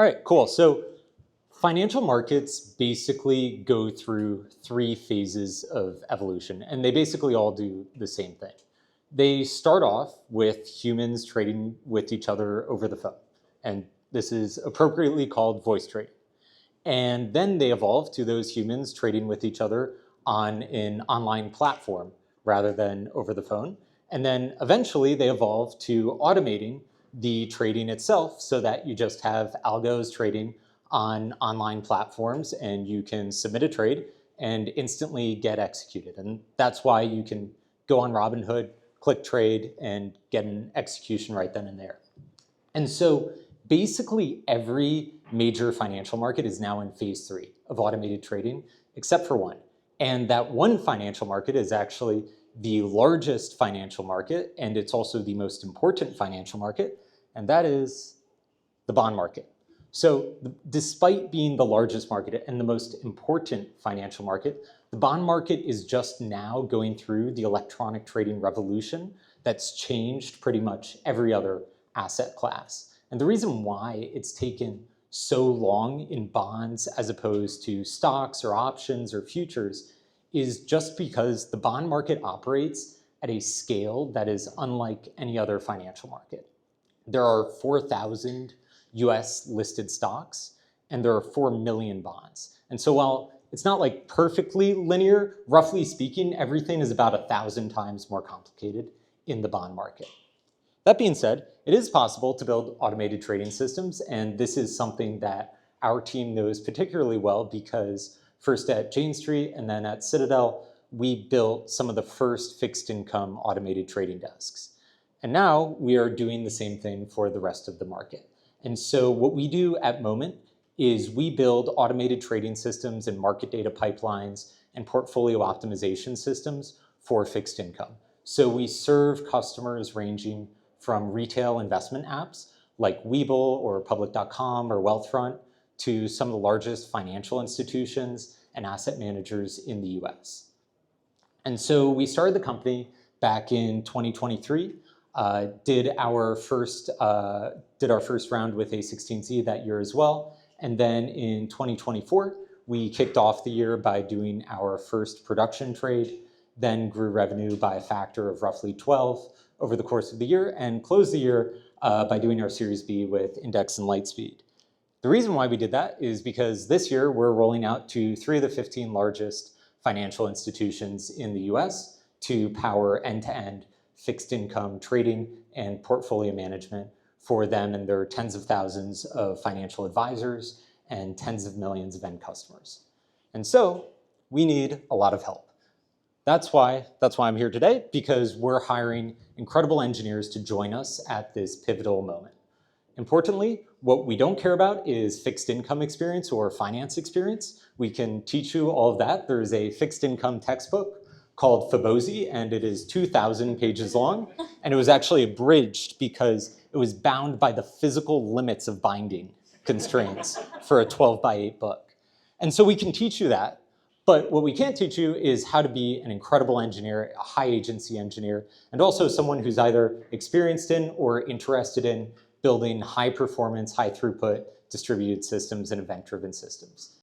All right, cool. So financial markets basically go through three phases of evolution, and they basically all do the same thing. They start off with humans trading with each other over the phone, and this is appropriately called voice trading. And then they evolve to those humans trading with each other on an online platform rather than over the phone. And then eventually they evolve to automating the trading itself so that you just have algos trading on online platforms and you can submit a trade and instantly get executed. And that's why you can go on Robinhood, click trade, and get an execution right then and there. And so basically every major financial market is now in phase three of automated trading, except for one. And that one financial market is actually the largest financial market, and it's also the most important financial market, and that is the bond market. So despite being the largest market and the most important financial market, the bond market is just now going through the electronic trading revolution that's changed pretty much every other asset class. And the reason why it's taken so long in bonds as opposed to stocks or options or futures is just because the bond market operates at a scale that is unlike any other financial market. There are 4,000 US listed stocks and there are 4 million bonds. And so while it's not like perfectly linear, roughly speaking, everything is about 1,000 times more complicated in the bond market. That being said, it is possible to build automated trading systems, and this is something that our team knows particularly well because first at Jane Street and then at Citadel, we built some of the first fixed income automated trading desks. And now we are doing the same thing for the rest of the market. And so what we do at Moment is we build automated trading systems and market data pipelines and portfolio optimization systems for fixed income. So we serve customers ranging from retail investment apps like Webull or Public.com or Wealthfront to some of the largest financial institutions and asset managers in the US. And so we started the company back in 2023, did our first round with A16Z that year as well. And then in 2024, we kicked off the year by doing our first production trade, then grew revenue by a factor of roughly 12 over the course of the year and closed the year by doing our Series B with Index and Lightspeed. The reason why we did that is because this year we're rolling out to 3 of the 15 largest financial institutions in the US to power end-to-end fixed income trading and portfolio management for them and their tens of thousands of financial advisors and tens of millions of end customers. And so we need a lot of help. That's why I'm here today, because we're hiring incredible engineers to join us at this pivotal moment. Importantly, what we don't care about is fixed income experience or finance experience. We can teach you all of that. There's a fixed income textbook called Fibonacci, and it is 2,000 pages long. And it was actually abridged because it was bound by the physical limits of binding constraints for a 12x8 book. And so we can teach you that. But what we can't teach you is how to be an incredible engineer, a high agency engineer, and also someone who's either experienced in or interested in building high performance, high throughput distributed systems and event-driven systems.